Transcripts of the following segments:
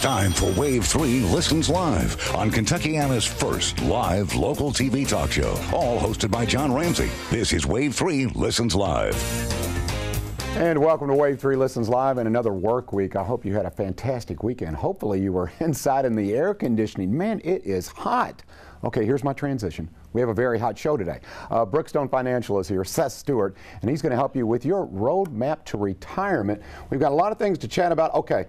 time for Wave 3 Listens Live on Kentuckiana's first live local TV talk show, all hosted by John Ramsey. This is Wave 3 Listens Live. And welcome to Wave 3 Listens Live and another work week. I hope you had a fantastic weekend. Hopefully you were inside in the air conditioning. Man, it is hot. Okay, here's my transition. We have a very hot show today. Brookstone Financial is here, Seth Stewart, and he's going to help you with your roadmap to retirement. We've got a lot of things to chat about. Okay,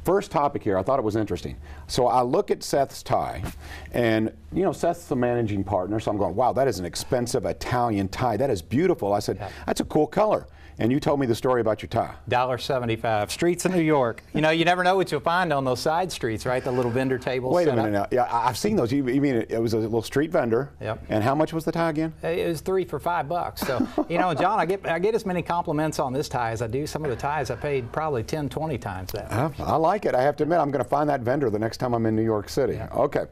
first topic here, I thought it was interesting. So I look at Seth's tie, and you know, Seth's the managing partner, so I'm going, wow, that is an expensive Italian tie. That is beautiful. I said, that's a cool color. And you told me the story about your tie. $1.75. Streets in New York. You know, you never know what you'll find on those side streets, right? The little vendor tables. Wait a minute now. Yeah, I've seen those. You mean it was a little street vendor? Yep. And how much was the tie again? It was 3 for $5. So, you know, John, I get as many compliments on this tie as I do some of the ties I paid probably 10, 20 times that. I like it. I have to admit, I'm going to find that vendor the next time I'm in New York City. Yeah. Okay.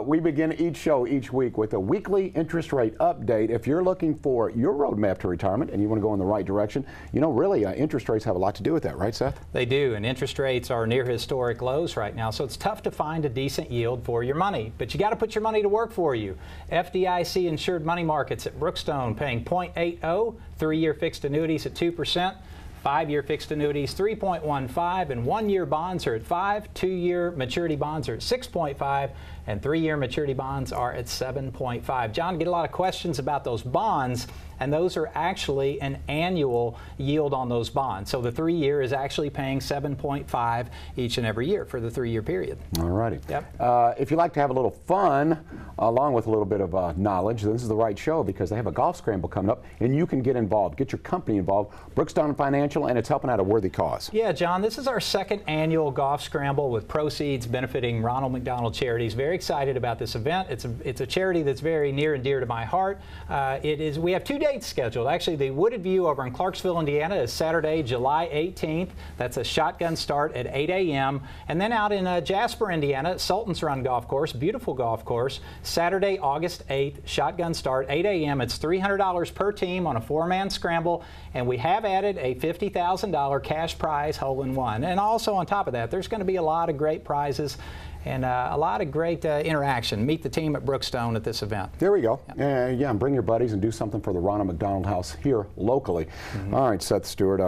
We begin each show each week with a weekly interest rate update. If you're looking for your roadmap to retirement and you want to go in the right direction, you know, really, interest rates have a lot to do with that, right, Seth? They do, and interest rates are near historic lows right now, so it's tough to find a decent yield for your money. But you got to put your money to work for you. FDIC insured money markets at Brookstone paying 0.80, 3-year fixed annuities at 2%. 5-year fixed annuities 3.15, and 1-year bonds are at 5, 2-year maturity bonds are at 6.5, and 3-year maturity bonds are at 7.5. John, get a lot of questions about those bonds, and those are actually an annual yield on those bonds. So the 3-year is actually paying 7.5 each and every year for the 3-year period. All righty. Yep. If you like to have a little fun along with a little bit of knowledge, this is the right show because they have a golf scramble coming up, and you can get involved. Get your company involved. Brookstone Financial, and it's helping out a worthy cause. Yeah, John, this is our second annual golf scramble with proceeds benefiting Ronald McDonald Charities. Very excited about this event. It's a charity that's very near and dear to my heart. We have 2 dates scheduled. Actually, the Wooded View over in Clarksville, Indiana is Saturday, July 18th. That's a shotgun start at 8 a.m. And then out in Jasper, Indiana, Sultan's Run Golf Course, beautiful golf course, Saturday, August 8th, shotgun start, 8 a.m. It's $300 per team on a 4-man scramble, and we have added a $50,000 cash prize hole-in-one. And also on top of that, there's going to be a lot of great prizes and a lot of great interaction. Meet the team at Brookstone at this event. There we go. Yeah, and bring your buddies and do something for the Ronald McDonald House here locally. All right, Seth Stewart,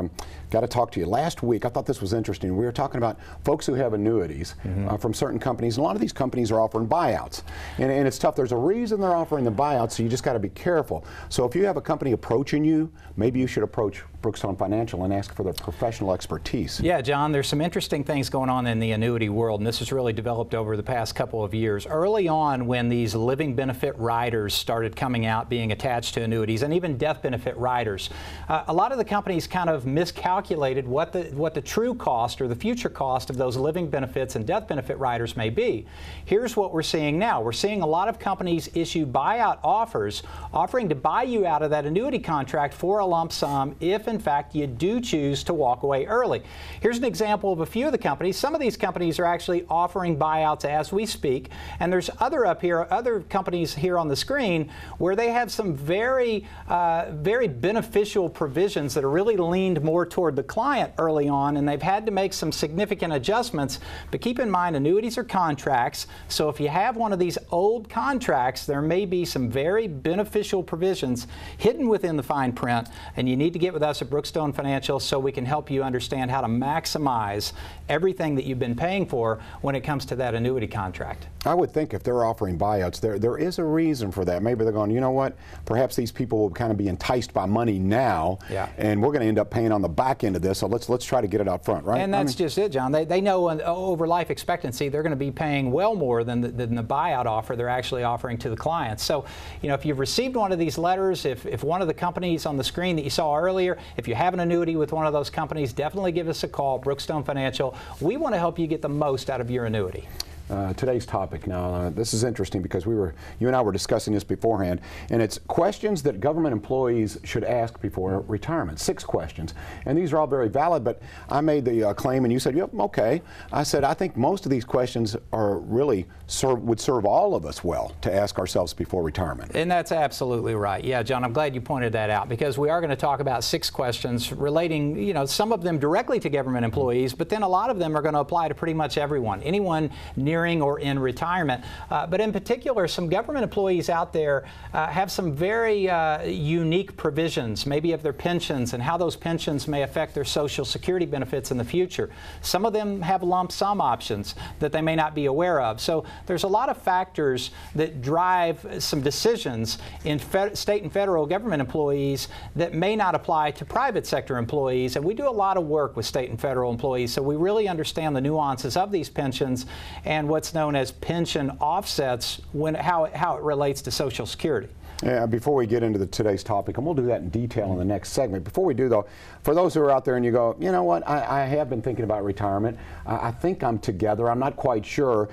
got to talk to you. Last week, I thought this was interesting. We were talking about folks who have annuities from certain companies. And a lot of these companies are offering buyouts. And it's tough. There's a reason they're offering the buyouts, so you just got to be careful. So if you have a company approaching you, maybe you should approach Brookstone Financial and ask for their professional expertise. Yeah, John, there's some interesting things going on in the annuity world, and this has really developed over the past couple of years. Early on, when these living benefit riders started coming out, being attached to annuities, and even death benefit riders, a lot of the companies kind of miscalculated what the true cost or the future cost of those living benefits and death benefit riders may be. Here's what we're seeing now. We're seeing a lot of companies issue buyout offers, offering to buy you out of that annuity contract for a lump sum if, in fact, you do choose to walk away early. Here's an example of a few of the companies. Some of these companies are actually offering buyouts as we speak, and there's other companies here on the screen where they have some very beneficial provisions that are really leaned more toward the client early on, and they've had to make some significant adjustments. But keep in mind, annuities are contracts, so if you have one of these old contracts, there may be some very beneficial provisions hidden within the fine print, and you need to get with us at Brookstone Financial so we can help you understand how to maximize everything that you've been paying for when it comes to that annuity contract. I would think if they're offering buyouts, there is a reason for that. Maybe they're going, you know what, perhaps these people will kind of be enticed by money now, and we're going to end up paying on the back end of this, so let's try to get it out front, right? And that's just it, John. They know over life expectancy they're going to be paying well more than the buyout offer they're actually offering to the clients. So, you know, if you've received one of these letters, if one of the companies on the screen that you saw earlier, if you have an annuity with one of those companies, definitely give us a call, Brookstone Financial. We want to help you get the most out of your annuity. today's topic. Now, this is interesting because you and I were discussing this beforehand, and it's questions that government employees should ask before retirement. 6 questions, and these are all very valid. But I made the claim, and you said, "Yep, okay." I said, "I think most of these questions are really would serve all of us well to ask ourselves before retirement." And that's absolutely right. Yeah, John, I'm glad you pointed that out, because we are going to talk about 6 questions relating, some of them directly to government employees, but then a lot of them are going to apply to pretty much everyone, anyone nearing or in retirement. But in particular, some government employees out there have some very unique provisions, maybe of their pensions and how those pensions may affect their Social Security benefits in the future. Some of them have lump sum options that they may not be aware of. So there's a lot of factors that drive some decisions in state and federal government employees that may not apply to private sector employees. And we do a lot of work with state and federal employees, so we really understand the nuances of these pensions and what's known as pension offsets, how it relates to Social Security. Yeah, before we get into today's topic, and we'll do that in detail in the next segment. Before we do, though, for those who are out there and you go, "You know what, I have been thinking about retirement. I think I'm together. I'm not quite sure."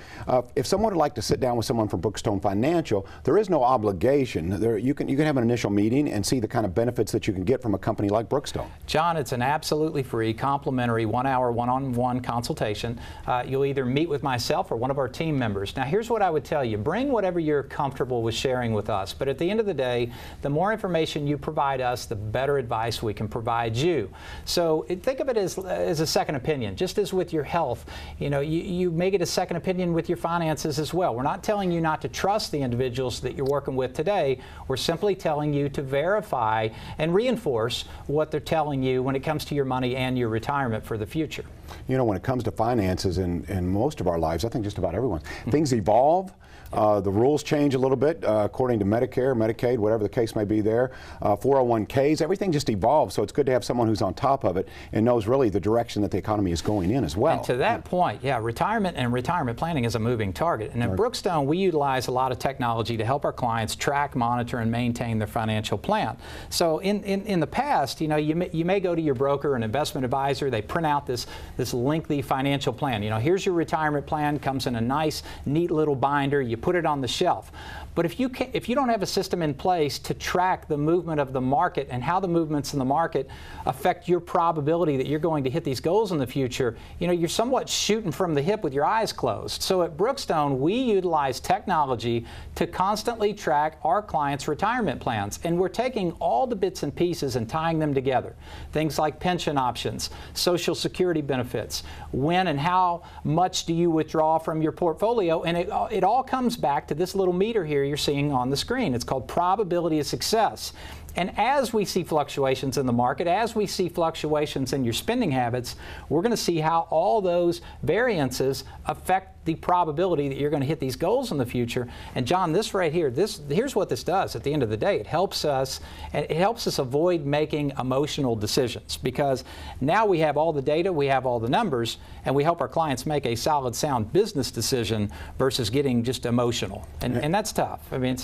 If someone would like to sit down with someone from Brookstone Financial, there is no obligation. You can have an initial meeting and see the kind of benefits that you can get from a company like Brookstone. John, it's an absolutely free, complimentary 1-hour one-on-one consultation. You'll either meet with myself or one of our team members. Now, here's what I would tell you. Bring whatever you're comfortable with sharing with us, but at the end of the day, the more information you provide us, the better advice we can provide you. So think of it as a second opinion, just as with your health. You may get a second opinion with your finances as well. We're not telling you not to trust the individuals that you're working with today. We're simply telling you to verify and reinforce what they're telling you when it comes to your money and your retirement for the future. When it comes to finances in most of our lives, I think just about everyone, things evolve. The rules change a little bit according to Medicare, Medicaid, whatever the case may be there. 401ks, everything just evolves. So it's good to have someone who's on top of it and knows really the direction that the economy is going in as well. And to that point, retirement and retirement planning is a moving target. And at Brookstone, we utilize a lot of technology to help our clients track, monitor, and maintain their financial plan. So in the past, you may go to your broker or an investment advisor. They print out this lengthy financial plan. Here's your retirement plan. Comes in a nice, neat little binder. You put it on the shelf. But if you don't have a system in place to track the movement of the market and how the movements in the market affect your probability that you're going to hit these goals in the future, you're somewhat shooting from the hip with your eyes closed. So at Brookstone, we utilize technology to constantly track our clients' retirement plans. And we're taking all the bits and pieces and tying them together. Things like pension options, Social Security benefits, when and how much do you withdraw from your portfolio, and it all comes back to this little meter here you're seeing on the screen. It's called probability of success. And as we see fluctuations in the market, as we see fluctuations in your spending habits, we're going to see how all those variances affect the probability that you're going to hit these goals in the future. And John, this right here, here's what this does at the end of the day. It helps us avoid making emotional decisions, because now we have all the data, we have all the numbers, and we help our clients make a solid, sound business decision versus getting just emotional. And that's tough. I mean,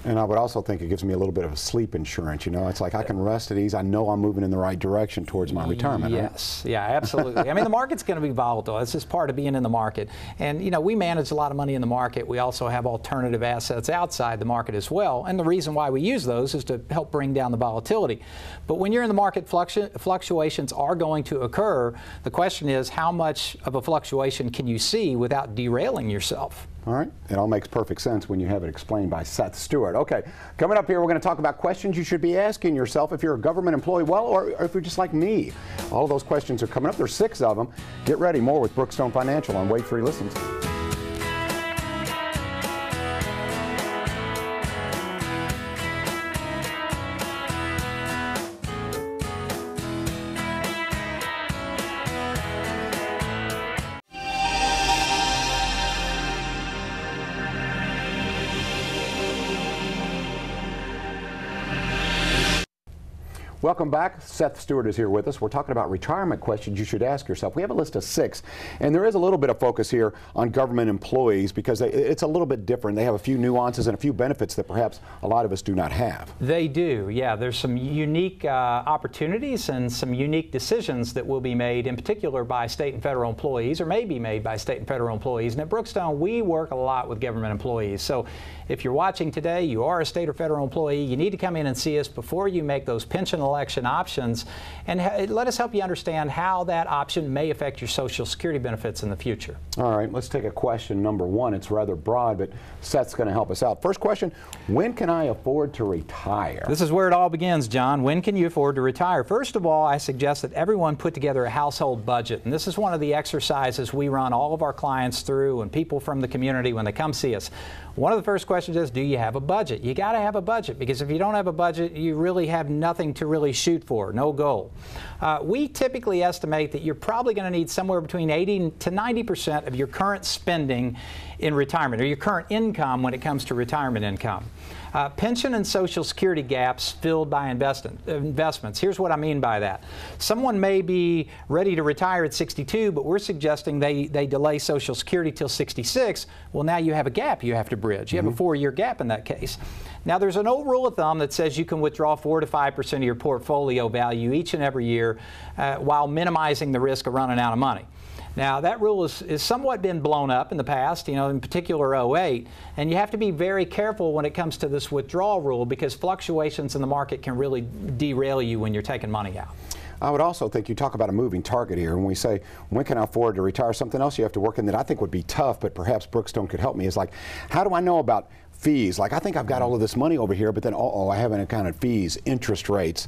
And I would also think it gives me a little bit of a sleep insurance. It's like I can rest at ease. I know I'm moving in the right direction towards my retirement. Yes, right? Yeah, absolutely. I mean, the market's going to be volatile. It's just part of being in the market. And, we manage a lot of money in the market. We also have alternative assets outside the market as well. And the reason why we use those is to help bring down the volatility. But when you're in the market, fluctuations are going to occur. The question is, how much of a fluctuation can you see without derailing yourself? All right. It all makes perfect sense when you have it explained by Seth Stewart. Okay. Coming up here, we're going to talk about questions you should be asking yourself if you're a government employee, or if you're just like me. All of those questions are coming up. There's 6 of them. Get ready. More with Brookstone Financial on Wave 3 Listens. Welcome back. Seth Stewart is here with us. We're talking about retirement questions you should ask yourself. We have a list of 6, and there is a little bit of focus here on government employees because it's a little bit different. They have a few nuances and a few benefits that perhaps a lot of us do not have. They do, yeah. There's some unique opportunities and some unique decisions that will be made, in particular by state and federal employees, or may be made by state and federal employees. And at Brookstone, we work a lot with government employees. So if you're watching today, you are a state or federal employee, you need to come in and see us before you make those pension election options, and let us help you understand how that option may affect your Social Security benefits in the future. All right, let's take a question number 1. It's rather broad, but Seth's going to help us out. First question, when can I afford to retire? This is where it all begins, John. When can you afford to retire? First of all, I suggest that everyone put together a household budget, and this is one of the exercises we run all of our clients through and people from the community when they come see us. One of the first questions is, do you have a budget? You got to have a budget, because if you don't have a budget, you really have nothing to really shoot for, no goal. We typically estimate that you're probably going to need somewhere between 80 to 90% of your current spending in retirement, or your current income when it comes to retirement income. Pension and Social Security gaps filled by investments. Here's what I mean by that. Someone may be ready to retire at 62, but we're suggesting they delay Social Security till 66. Well, now you have a gap you have to bridge. You have a 4-year gap in that case. Now, there's an old rule of thumb that says you can withdraw 4 to 5% of your portfolio value each and every year while minimizing the risk of running out of money. Now, that rule is somewhat been blown up in the past, in particular 08, and you have to be very careful when it comes to this withdrawal rule, because fluctuations in the market can really derail you when you're taking money out. I would also think you talk about a moving target here. When we say, when can I afford to retire? Something else you have to work in that I think would be tough, but perhaps Brookstone could help me, is like, how do I know about fees? Like, I think I've got all of this money over here, but then, I haven't accounted fees, interest rates,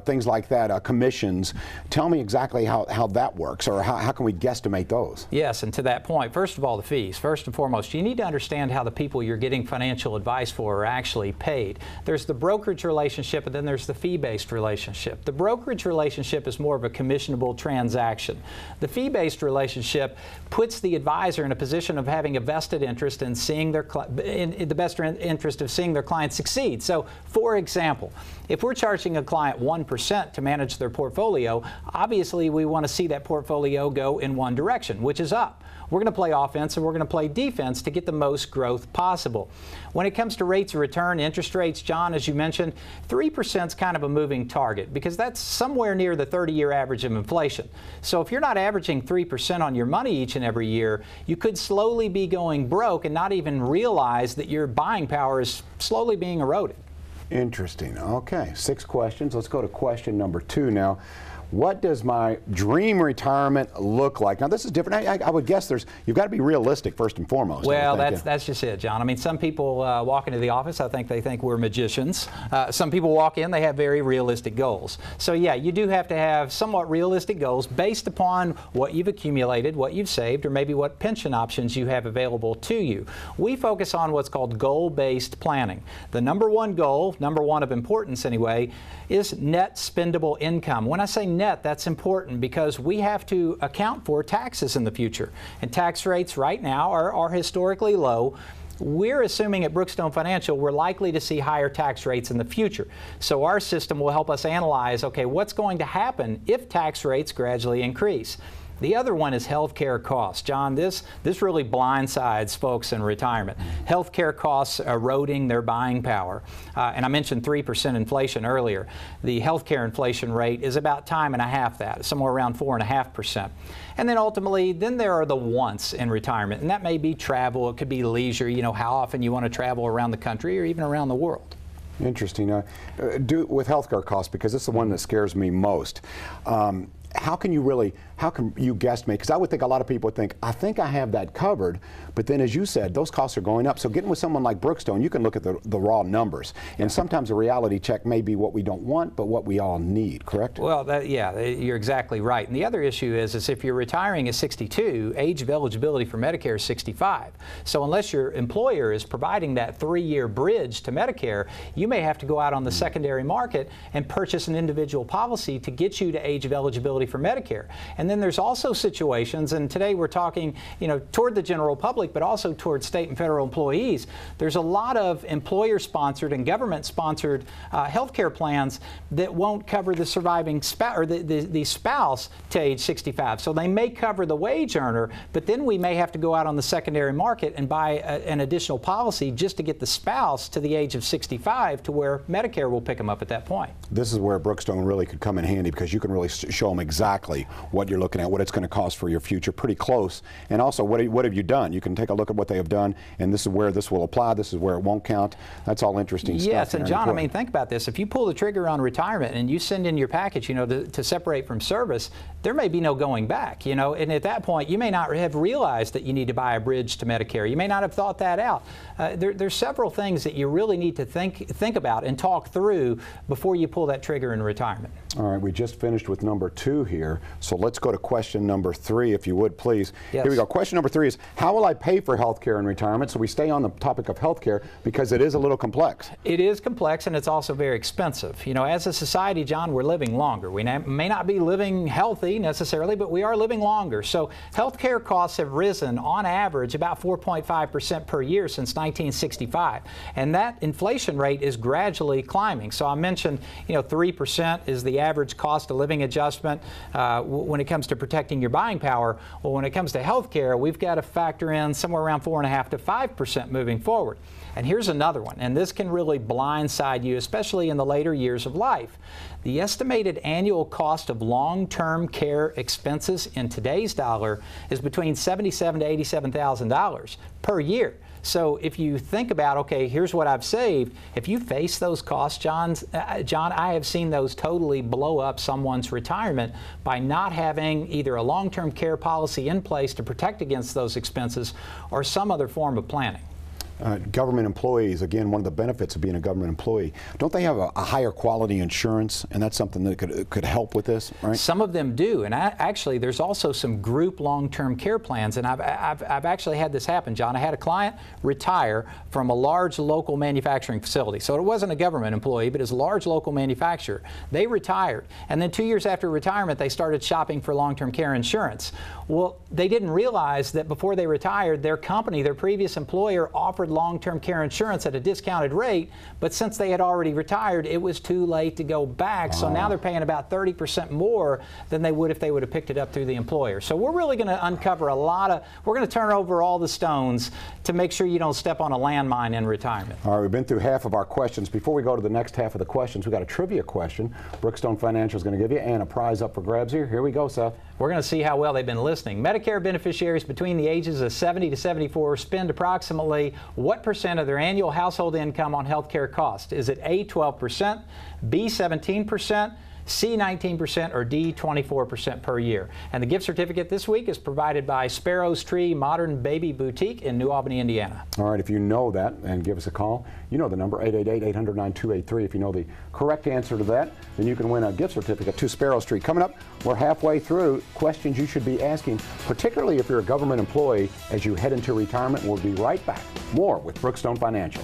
things like that, commissions. Tell me exactly how that works, or how can we guesstimate those? Yes, and to that point, first of all, the fees. First and foremost, you need to understand how the people you're getting financial advice for are actually paid. There's the brokerage relationship, and then there's the fee-based relationship. The brokerage relationship is more of a commissionable transaction. The fee-based relationship puts the advisor in a position of having a vested interest in seeing their in the best interest of seeing their clients succeed. So, for example, if we're charging a client 1% to manage their portfolio, obviously we want to see that portfolio go in one direction, which is up. We're going to play offense and we're going to play defense to get the most growth possible. When it comes to rates of return, interest rates, John, as you mentioned, 3% is kind of a moving target, because that's somewhere near the 30-year average of inflation. So if you're not averaging 3% on your money each and every year, you could slowly be going broke and not even realize that your buying power is slowly being eroded. Interesting. Okay, 6 questions. Let's go to question number 2 now. What does my dream retirement look like? Now, this is different. I would guess you've got to be realistic first and foremost. Well, that's just it, John. I mean, some people walk into the office, they think we're magicians. Some people walk in, they have very realistic goals. So, yeah, you do have to have somewhat realistic goals based upon what you've accumulated, what you've saved, or maybe what pension options you have available to you. We focus on what's called goal-based planning. The number one goal, number one of importance anyway, is net spendable income. When I say net, that's important because we have to account for taxes in the future. And tax rates right now are historically low. We're assuming at Brookstone Financial we're likely to see higher tax rates in the future. So our system will help us analyze, okay, what's going to happen if tax rates gradually increase? The other one is healthcare costs. John, this really blindsides folks in retirement. Healthcare costs eroding their buying power. And I mentioned 3% inflation earlier. The healthcare inflation rate is about time and a half that, somewhere around 4.5%. And then ultimately, there are the wants in retirement. And that may be travel, it could be leisure, how often you want to travel around the country or even around the world. Interesting. With healthcare costs, because this is the one that scares me most. How can you guesstimate? Because I would think a lot of people would think, I think I have that covered, but then as you said, those costs are going up. So getting with someone like Brookstone, you can look at the raw numbers. And sometimes a reality check may be what we don't want, but what we all need, correct? Well, yeah, you're exactly right. And the other issue is if you're retiring at 62, age of eligibility for Medicare is 65. So unless your employer is providing that 3-year bridge to Medicare, you may have to go out on the secondary market and purchase an individual policy to get you to age of eligibility eligibility for Medicare. And then there's also situations, and today we're talking, toward the general public, but also toward state and federal employees. There's a lot of employer-sponsored and government-sponsored health care plans that won't cover the surviving spouse or the spouse to age 65. So they may cover the wage earner, but then we may have to go out on the secondary market and buy an additional policy just to get the spouse to the age of 65 to where Medicare will pick them up at that point. This is where Brookstone really could come in handy, because you can really show them exactly what you're looking at, what it's going to cost for your future, pretty close. And also, what have you done? You can take a look at what they have done, and this is where this will apply, this is where it won't count. That's all interesting stuff. Yes, and John, I mean, think about this. If you pull the trigger on retirement and you send in your package, to separate from service, there may be no going back, and at that point, you may not have realized that you need to buy a bridge to Medicare. You may not have thought that out. There's several things that you really need to think about and talk through before you pull that trigger in retirement. All right, we just finished with number 2 here, so let's go to question number 3, if you would, please. Yes. Here we go. Question number 3 is, how will I pay for health care in retirement? So we stay on the topic of health care because it is a little complex. It is complex, and it's also very expensive. As a society, John, we're living longer. We may not be living healthy necessarily, but we are living longer. So health care costs have risen on average about 4.5% per year since 1965, and that inflation rate is gradually climbing. So I mentioned, 3% is the average cost of living adjustment when it comes to protecting your buying power. Well, when it comes to health care, we've got to factor in somewhere around 4.5% to 5% moving forward. And here's another one, and this can really blindside you, especially in the later years of life. The estimated annual cost of long-term care expenses in today's dollar is between $77,000 to $87,000 per year. So if you think about, okay, here's what I've saved, if you face those costs, John, I have seen those totally blow up someone's retirement by not having either a long-term care policy in place to protect against those expenses or some other form of planning. Government employees, again, one of the benefits of being a government employee, don't they have a higher quality insurance, and that's something that could help with this, right? Some of them do, and actually there's also some group long-term care plans, and I've actually had this happen, John. I had a client retire from a large local manufacturing facility, so it wasn't a government employee, but it was a large local manufacturer. They retired, and then 2 years after retirement, they started shopping for long-term care insurance. Well, they didn't realize that before they retired, their company, their previous employer, offered long-term care insurance at a discounted rate, but since they had already retired, it was too late to go back. So now they're paying about 30% more than they would if they would have picked it up through the employer. So we're really going to uncover we're going to turn over all the stones to make sure you don't step on a landmine in retirement. All right, we've been through half of our questions. Before we go to the next half of the questions, we've got a trivia question Brookstone Financial is going to give you, and a prize up for grabs here. Here we go, Seth. We're going to see how well they've been listening. Medicare beneficiaries between the ages of 70 to 74 spend approximately what percent of their annual household income on health care costs? Is it A, 12%, B, 17%, C, 19%, or D, 24% per year? And the gift certificate this week is provided by Sparrow's Tree Modern Baby Boutique in New Albany, Indiana. All right, if you know that, and give us a call. You know the number, 888-800-9283. If you know the correct answer to that, then you can win a gift certificate to Sparrow Street. Coming up, we're halfway through questions you should be asking, particularly if you're a government employee as you head into retirement. We'll be right back. More with Brookstone Financial.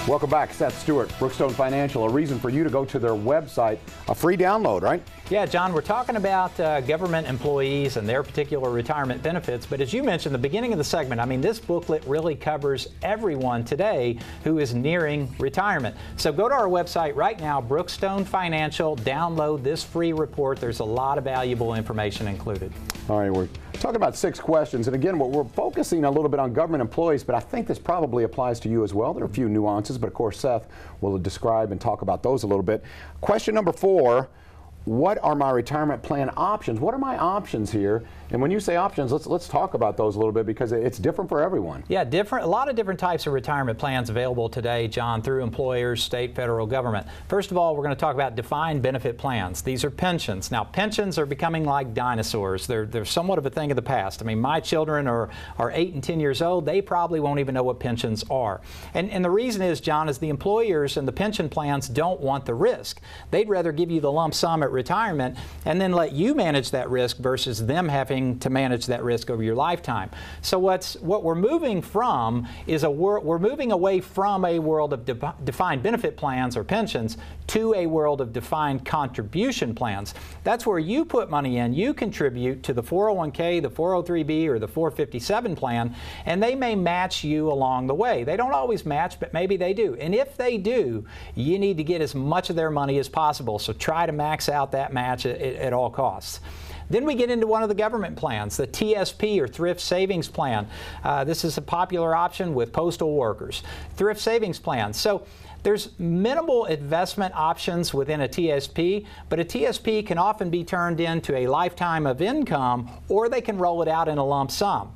Welcome back. Seth Stewart, Brookstone Financial. A reason for you to go to their website, a free download, right? Yeah, John, we're talking about government employees and their particular retirement benefits. But as you mentioned at the beginning of the segment, I mean, this booklet really covers everyone today who is nearing retirement. So go to our website right now, Brookstone Financial, download this free report. There's a lot of valuable information included. All right, we're talking about 6 questions. And again, we're focusing a little bit on government employees, but I think this probably applies to you as well. There are a few nuances, but of course, Seth will describe and talk about those a little bit. Question number 4, what are my retirement plan options? What are my options here And when you say options, let's talk about those a little bit, because it's different for everyone. Yeah, a lot of different types of retirement plans available today, John, through employers, state, federal government. First of all, we're going to talk about defined benefit plans. These are pensions. Now, pensions are becoming like dinosaurs. They're somewhat of a thing of the past. I mean, my children are 8 and 10 years old. They probably won't even know what pensions are. And the reason is, John, is the employers and the pension plans don't want the risk. They'd rather give you the lump sum at retirement and then let you manage that risk versus them having to manage that risk over your lifetime. So what we're moving from is we're moving away from a world of defined benefit plans or pensions to a world of defined contribution plans. That's where you put money in, you contribute to the 401k, the 403b, or the 457 plan, and they may match you along the way. They don't always match, but maybe they do. And if they do, you need to get as much of their money as possible. So try to max out that match at all costs. Then we get into one of the government plans, the TSP, or Thrift Savings Plan. This is a popular option with postal workers. Thrift Savings Plan. So there's minimal investment options within a TSP, but a TSP can often be turned into a lifetime of income, or they can roll it out in a lump sum.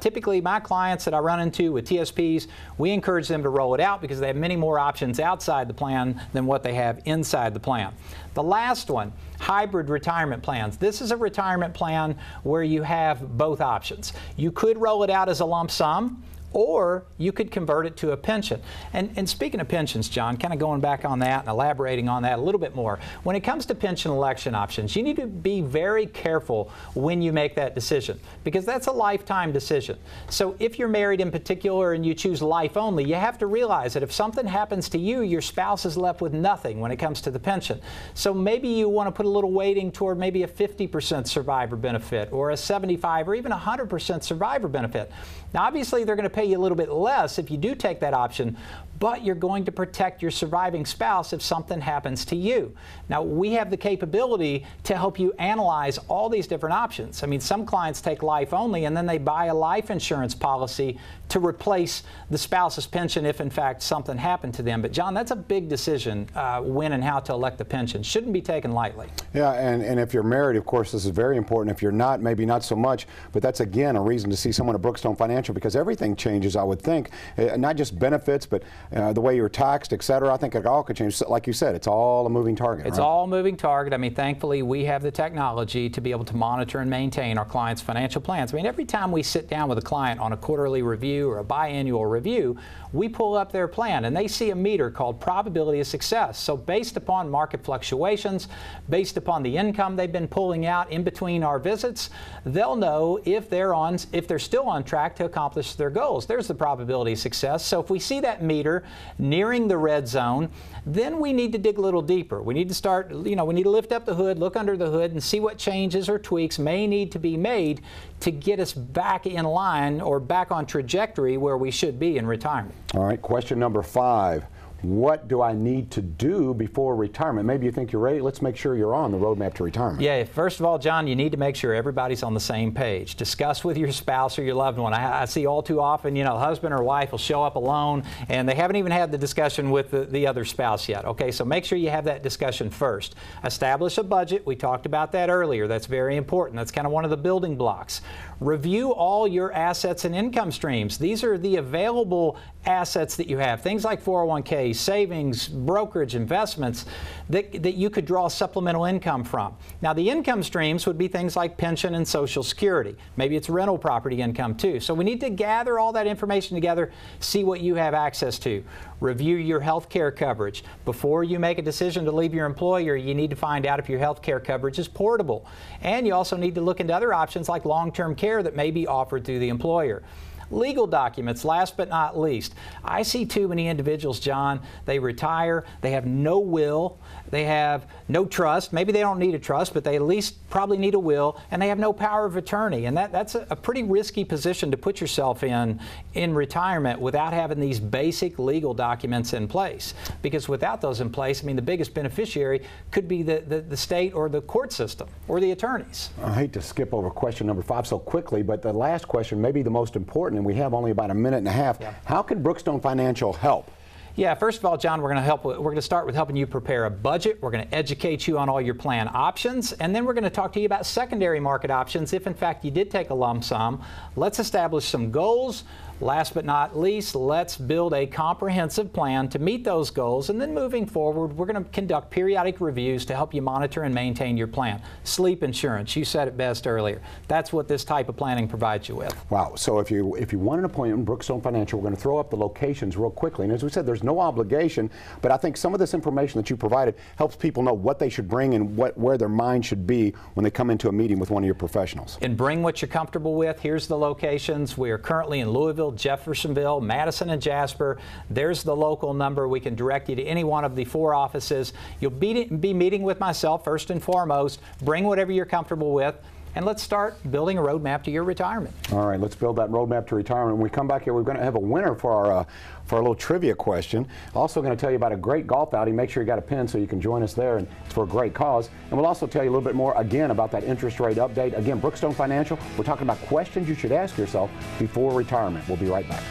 Typically, my clients that I run into with TSPs, we encourage them to roll it out because they have many more options outside the plan than what they have inside the plan. The last one, hybrid retirement plans. This is a retirement plan where you have both options. You could roll it out as a lump sum, or you could convert it to a pension. And speaking of pensions, John, kind of going back on that and elaborating on that a little bit more, when it comes to pension election options, you need to be very careful when you make that decision, because that's a lifetime decision. So if you're married in particular and you choose life only, you have to realize that if something happens to you, your spouse is left with nothing when it comes to the pension. So maybe you want to put a little weighting toward maybe a 50% survivor benefit, or a 75 or even 100% survivor benefit. Now, obviously, they're going to pay you a little bit less if you do take that option, but you're going to protect your surviving spouse if something happens to you. Now, we have the capability to help you analyze all these different options. I mean, some clients take life only, and then they buy a life insurance policy to replace the spouse's pension if, in fact, something happened to them. But, John, that's a big decision, when and how to elect the pension. Shouldn't be taken lightly. Yeah, and if you're married, of course, this is very important. If you're not, maybe not so much. But that's, again, a reason to see someone at Brookstone Financial, because everything changes, I would think. Not just benefits, but the way you're taxed, et cetera. I think it all could change. Like you said, it's all a moving target. It's all a moving target. I mean, thankfully, we have the technology to be able to monitor and maintain our clients' financial plans. I mean, every time we sit down with a client on a quarterly review or a biannual review, we pull up their plan, and they see a meter called probability of success. So based upon market fluctuations, based upon the income they've been pulling out in between our visits, they'll know if they're still on track to accomplish their goals. There's the probability of success. So if we see that meter nearing the red zone, then we need to dig a little deeper. We need to start, we need to lift up the hood, look under the hood, and see what changes or tweaks may need to be made to get us back in line or back on trajectory where we should be in retirement. All right, question number 5. What do I need to do before retirement? Maybe you think you're ready. Let's make sure you're on the roadmap to retirement. Yeah, first of all, John, you need to make sure everybody's on the same page. Discuss with your spouse or your loved one. I see all too often, husband or wife will show up alone, and they haven't even had the discussion with the other spouse yet. Okay, so make sure you have that discussion first. Establish a budget. We talked about that earlier. That's very important. That's kind of one of the building blocks. Review all your assets and income streams. These are the available assets that you have. Things like 401k, savings, brokerage, investments that you could draw supplemental income from. Now, the income streams would be things like pension and Social Security. Maybe it's rental property income too. So we need to gather all that information together, see what you have access to. Review your health care coverage. Before you make a decision to leave your employer, you need to find out if your health care coverage is portable. And you also need to look into other options like long-term care that may be offered through the employer. Legal documents, last but not least. I see too many individuals, John, they retire, they have no will, they have no trust. Maybe they don't need a trust, but they at least probably need a will, and they have no power of attorney. And that's a pretty risky position to put yourself in retirement without having these basic legal documents in place. Because without those in place, I mean, the biggest beneficiary could be the state or the court system or the attorneys. I hate to skip over question number 5 so quickly, but the last question may be the most important, and we have only about a minute and a half. Yeah. How can Brookstone Financial help? Yeah, first of all, John, we're going to start with helping you prepare a budget. We're going to educate you on all your plan options, and then we're going to talk to you about secondary market options if in fact you did take a lump sum. Let's establish some goals. Last but not least, let's build a comprehensive plan to meet those goals, and then moving forward, we're going to conduct periodic reviews to help you monitor and maintain your plan. Sleep insurance, you said it best earlier. That's what this type of planning provides you with. Wow, so if you want an appointment in Brookstone Financial, we're going to throw up the locations real quickly. And as we said, there's no obligation, but I think some of this information that you provided helps people know what they should bring and where their mind should be when they come into a meeting with one of your professionals. And bring what you're comfortable with. Here's the locations. We are currently in Louisville, Jeffersonville, Madison, and Jasper. There's the local number. We can direct you to any one of the 4 offices. You'll be meeting with myself first and foremost. Bring whatever you're comfortable with, and let's start building a roadmap to your retirement. All right, let's build that roadmap to retirement. When we come back here, we're going to have a winner for our little trivia question. Also going to tell you about a great golf outing. Make sure you got a pen so you can join us there, and it's for a great cause. And we'll also tell you a little bit more, again, about that interest rate update. Again, Brookstone Financial, we're talking about questions you should ask yourself before retirement. We'll be right back.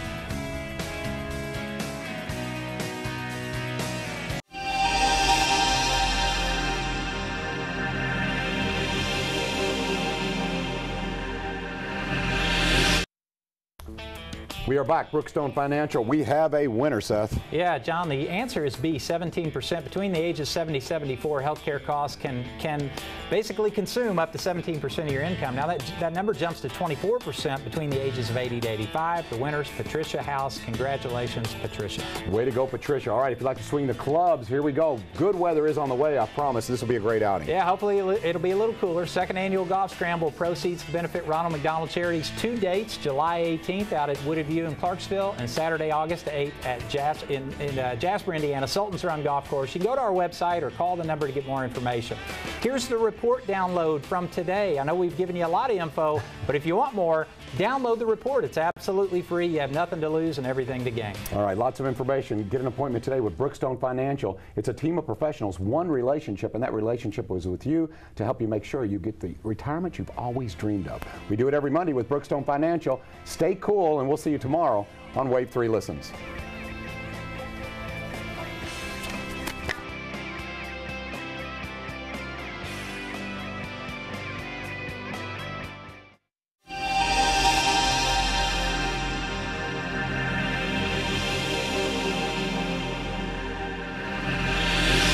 We are back, Brookstone Financial. We have a winner, Seth. Yeah, John, the answer is B, 17%. Between the ages 70 and 74, healthcare costs can basically consume up to 17% of your income. Now that number jumps to 24% between the ages of 80 to 85. The winner's Patricia House. Congratulations, Patricia. Way to go, Patricia. All right, if you'd like to swing the clubs, here we go. Good weather is on the way, I promise. This will be a great outing. Yeah, hopefully it'll be a little cooler. Second annual golf scramble, proceeds to benefit Ronald McDonald Charities. 2 dates, July 18th out at Wooded in Clarksville, and Saturday, August 8th at Jasper, Indiana, Sultan's Run Golf Course. You can go to our website or call the number to get more information. Here's the report download from today. I know we've given you a lot of info, but if you want more, download the report. It's absolutely free. You have nothing to lose and everything to gain. All right, lots of information. Get an appointment today with Brookstone Financial. It's a team of professionals, one relationship, and that relationship was with you to help you make sure you get the retirement you've always dreamed of. We do it every Monday with Brookstone Financial. Stay cool, and we'll see you tomorrow on Wave 3 Listens.